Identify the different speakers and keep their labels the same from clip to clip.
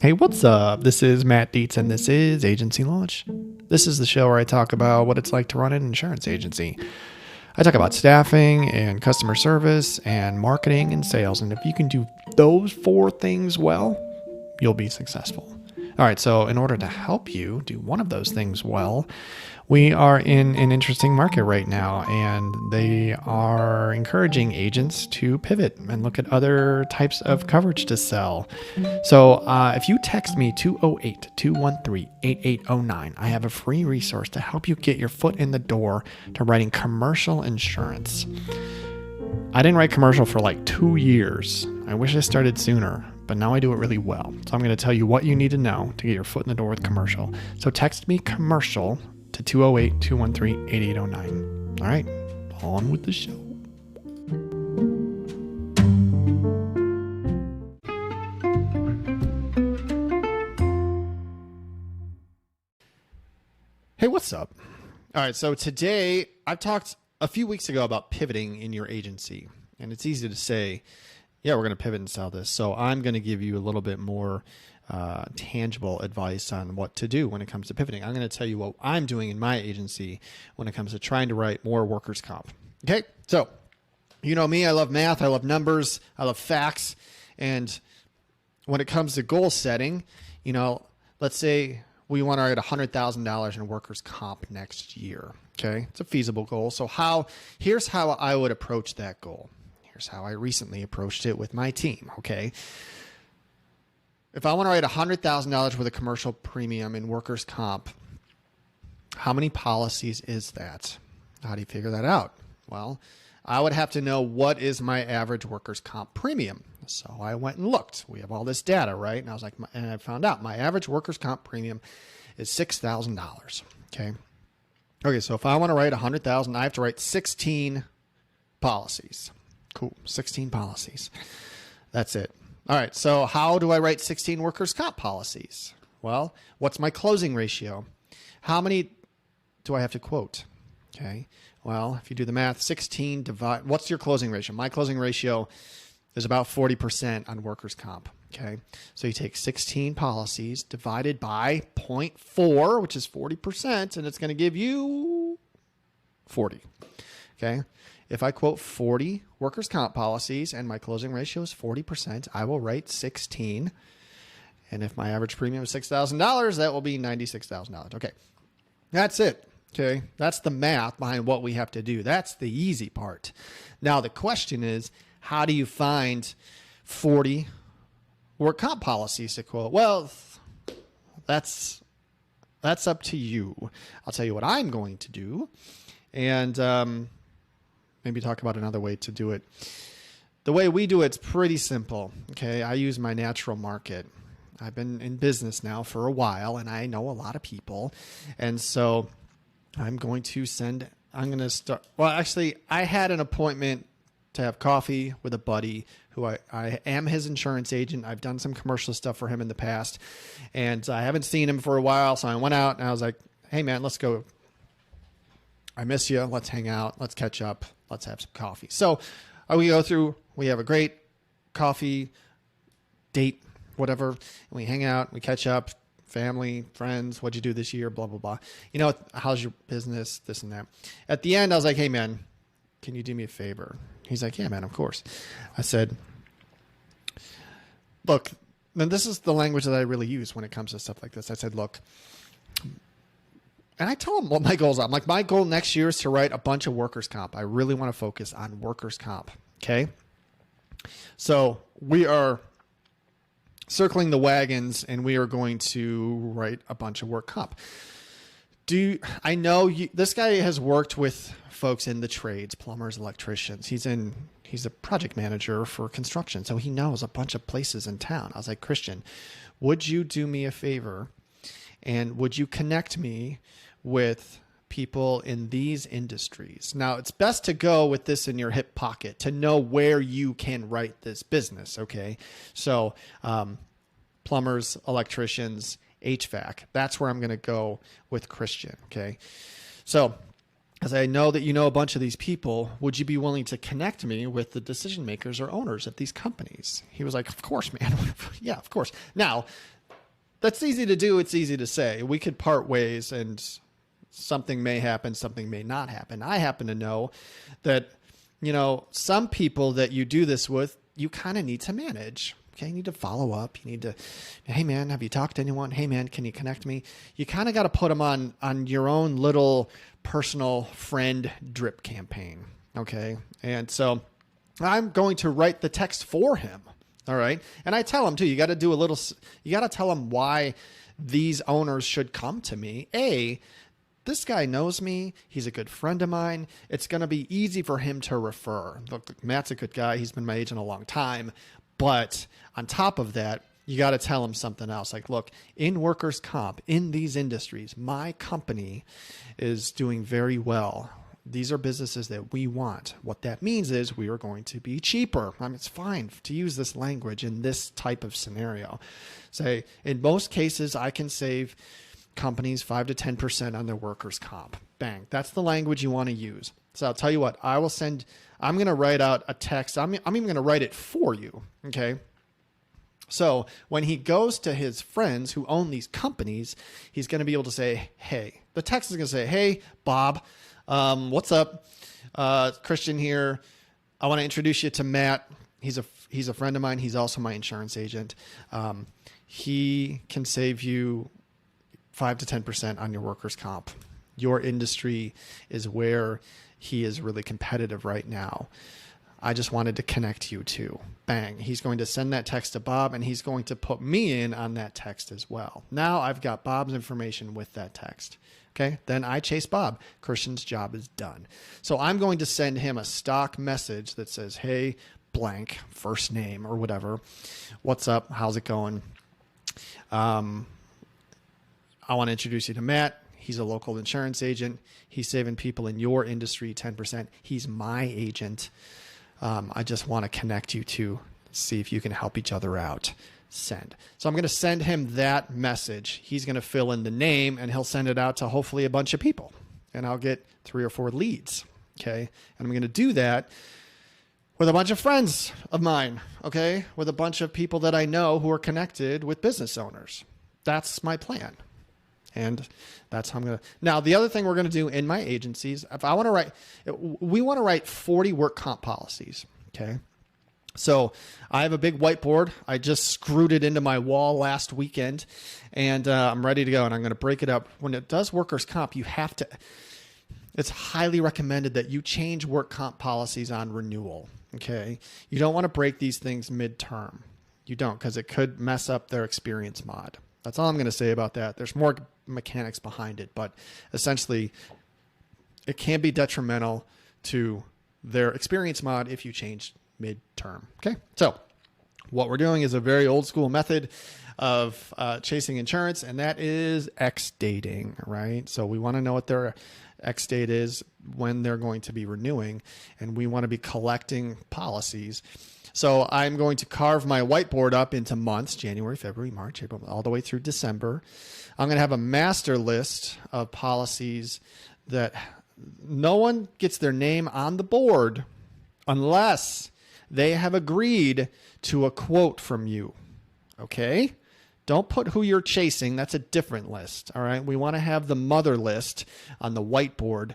Speaker 1: Hey, what's up? This is Matt Dietz, and this is Agency Launch. This is the show where I talk about what it's like to run an insurance agency. I talk about staffing and customer service and marketing and sales. And if you can do those four things well, you'll be successful. All right, so in order to help you do one of those things well, we are in an interesting market right now, and they are encouraging agents to pivot and look at other types of coverage to sell. So if you text me 208-213-8809, I have a free resource to help you get your foot in the door to writing commercial insurance. I didn't write commercial for like 2 years. I wish I started sooner, but now I do it really well. So I'm going to tell you what you need to know to get your foot in the door with commercial. So text me commercial to 208-213-8809. All right, on with the show. Hey, what's up? All right, so today I've talked a few weeks ago about pivoting in your agency, and it's easy to say, yeah, we're going to pivot and sell this. So I'm going to give you a little bit more tangible advice on what to do when it comes to pivoting. I'm going to tell you what I'm doing in my agency when it comes to trying to write more workers' comp. Okay, so you know me, I love math, I love numbers, I love facts. And when it comes to goal setting, you know, let's say we want to write $100,000 in workers' comp next year. Okay, it's a feasible goal. So here's how I would approach that goal. Here's how I recently approached it with my team. Okay. If I want to write $100,000 with a commercial premium in workers' comp, how many policies is that? How do you figure that out? Well, I would have to know what is my average workers' comp premium. So I went and looked. We have all this data, right? And I was like, and I found out my average workers' comp premium is $6,000. Okay. Okay. So if I want to write 100,000, I have to write 16 policies. Cool. 16 policies. That's it. All right. So how do I write 16 workers' comp policies? Well, what's my closing ratio? How many do I have to quote? Okay. Well, if you do the math, 16 divide, what's your closing ratio? My closing ratio is about 40% on workers' comp. Okay. So you take 16 policies divided by 0.4, which is 40%, and it's going to give you 40. Okay. If I quote 40 workers' comp policies and my closing ratio is 40%, I will write 16. And if my average premium is $6,000, that will be $96,000. Okay. That's it. Okay. That's the math behind what we have to do. That's the easy part. Now, the question is, how do you find 40 work comp policies to quote? Well, that's up to you. I'll tell you what I'm going to do. And, maybe talk about another way to do it. The way we do it's pretty simple. Okay. I use my natural market. I've been in business now for a while and I know a lot of people. And so I'm going to start. Well, actually I had an appointment to have coffee with a buddy who I am his insurance agent. I've done some commercial stuff for him in the past and I haven't seen him for a while. So I went out and I was like, hey man, let's go. I miss you. Let's hang out. Let's catch up. Let's have some coffee. So we go through, we have a great coffee date, whatever. And we hang out, we catch up, family, friends, what'd you do this year? Blah, blah, blah. You know, how's your business? This and that. At the end, I was like, hey man, can you do me a favor? He's like, yeah, man, of course. I said, look, and this is the language that I really use when it comes to stuff like this. I said, look, and I told him what my goals are. I'm like, my goal next year is to write a bunch of workers' comp. I really want to focus on workers' comp. Okay. So we are circling the wagons and we are going to write a bunch of work comp. I know this guy has worked with folks in the trades, plumbers, electricians. He's a project manager for construction. So he knows a bunch of places in town. I was like, Christian, would you do me a favor and would you connect me with people in these industries? Now, it's best to go with this in your hip pocket to know where you can write this business. Okay. So, plumbers, electricians, HVAC, that's where I'm going to go with Christian. Okay. So as I know that you know a bunch of these people, would you be willing to connect me with the decision makers or owners of these companies? He was like, of course, man. Yeah, of course. Now, That's easy to do. It's easy to say. We could part ways and something may happen, something may not happen. I happen to know that, some people that you do this with, you kind of need to manage. Okay. You need to follow up. You need to, hey man, have you talked to anyone? Hey man, can you connect me? You kind of got to put them on your own little personal friend drip campaign. Okay. And so I'm going to write the text for him. All right. And I tell him too, you got to tell him why these owners should come to me. This guy knows me. He's a good friend of mine. It's going to be easy for him to refer. Look, Matt's a good guy. He's been my agent a long time. But on top of that, you got to tell him something else. Like, look, in workers' comp, in these industries, my company is doing very well. These are businesses that we want. What that means is we are going to be cheaper. I mean, it's fine to use this language in this type of scenario. Say, in most cases, I can save companies 5 to 10% on their workers' comp. Bang. That's the language you want to use. So I'll tell you what, I'm going to write out a text. I'm even going to write it for you. Okay. So when he goes to his friends who own these companies, he's going to be able to say, hey, the text is going to say, hey, Bob, what's up? Christian here. I want to introduce you to Matt. He's a friend of mine. He's also my insurance agent. He can save you 5 to 10% on your workers' comp. Your industry is where he is really competitive right now. I just wanted to connect you to. Bang. He's going to send that text to Bob, and he's going to put me in on that text as well. Now I've got Bob's information with that text. Okay. Then I chase Bob. Christian's job is done. So I'm going to send him a stock message that says, hey, blank, first name or whatever. What's up? How's it going? I want to introduce you to Matt. He's a local insurance agent. He's saving people in your industry 10%. He's my agent. I just want to connect you to see if you can help each other out. Send. So I'm going to send him that message. He's going to fill in the name and he'll send it out to hopefully a bunch of people. And I'll get 3 or 4 leads. Okay. And I'm going to do that with a bunch of friends of mine. Okay. With a bunch of people that I know who are connected with business owners. That's my plan. And that's how I'm going to. Now, the other thing we're going to do in my agencies, we want to write 40 work comp policies. Okay. So I have a big whiteboard. I just screwed it into my wall last weekend and I'm ready to go. And I'm going to break it up. When it does workers' comp, it's highly recommended that you change work comp policies on renewal. Okay. You don't want to break these things midterm. You don't, because it could mess up their experience mod. That's all I'm going to say about that. There's more mechanics behind it, but essentially it can be detrimental to their experience mod if you change midterm. Okay. So what we're doing is a very old school method of chasing insurance, and that is X dating, right? So we want to know what their X date is, when they're going to be renewing, and we want to be collecting policies. So I'm going to carve my whiteboard up into months, January, February, March, April, all the way through December. I'm going to have a master list of policies that no one gets their name on the board unless they have agreed to a quote from you. Okay? Don't put who you're chasing. That's a different list. All right? We want to have the mother list on the whiteboard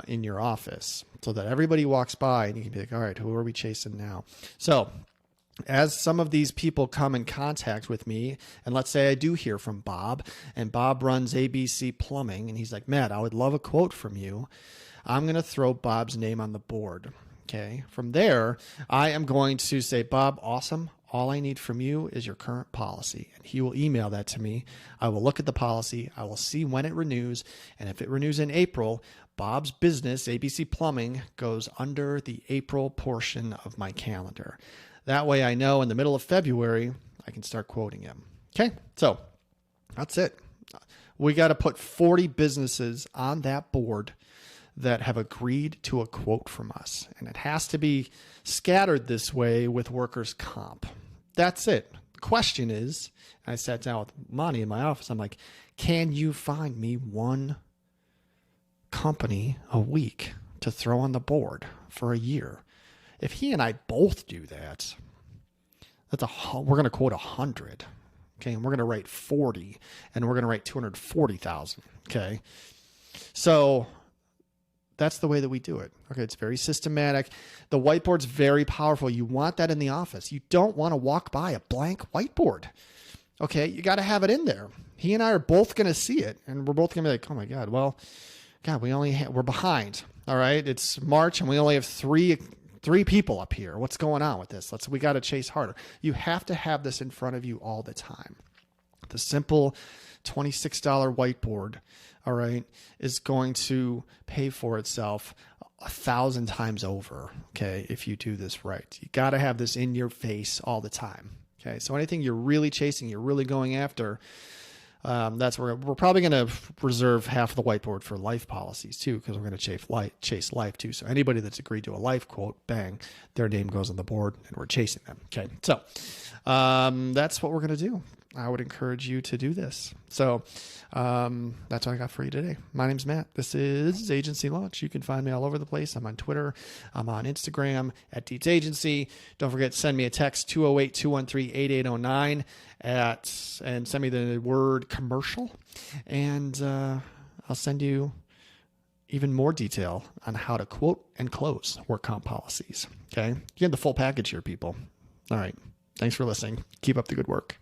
Speaker 1: in your office so that everybody walks by and you can be like, all right, who are we chasing now? So as some of these people come in contact with me, and let's say I do hear from Bob, and Bob runs ABC Plumbing, and he's like, Matt, I would love a quote from you. I'm going to throw Bob's name on the board. Okay. From there, I am going to say, Bob, awesome. All I need from you is your current policy. And he will email that to me. I will look at the policy. I will see when it renews. And if it renews in April, Bob's business, ABC Plumbing, goes under the April portion of my calendar. That way I know in the middle of February, I can start quoting him. Okay. So that's it. We got to put 40 businesses on that board that have agreed to a quote from us. And it has to be scattered this way with workers' comp. That's it. The question is, I sat down with Monty in my office. I'm like, can you find me one company a week to throw on the board for a year? If he and I both do that, we're going to quote 100. Okay. And we're going to write 40 and we're going to write 240,000. Okay. So that's the way that we do it. Okay. It's very systematic. The whiteboard's very powerful. You want that in the office. You don't want to walk by a blank whiteboard. Okay. You got to have it in there. He and I are both going to see it and we're both going to be like, oh my God, well, God, we're behind. All right. It's March and we only have three people up here. What's going on with this? We got to chase harder. You have to have this in front of you all the time. The simple $26 whiteboard, all right, is going to pay for itself 1,000 times over. Okay. If you do this right, you got to have this in your face all the time. Okay. So anything you're really chasing, you're really going after, that's where we're probably going to reserve half of the whiteboard for life policies too, because we're going to chase life too. So anybody that's agreed to a life quote, bang, their name goes on the board and we're chasing them. Okay. So, that's what we're going to do. I would encourage you to do this. So, that's what I got for you today. My name's Matt. This is Agency Launch. You can find me all over the place. I'm on Twitter. I'm on Instagram at Dietz Agency. Don't forget, send me a text 208-213-8809 and send me the word commercial. And, I'll send you even more detail on how to quote and close work comp policies. Okay. You get the full package here, people. All right. Thanks for listening. Keep up the good work.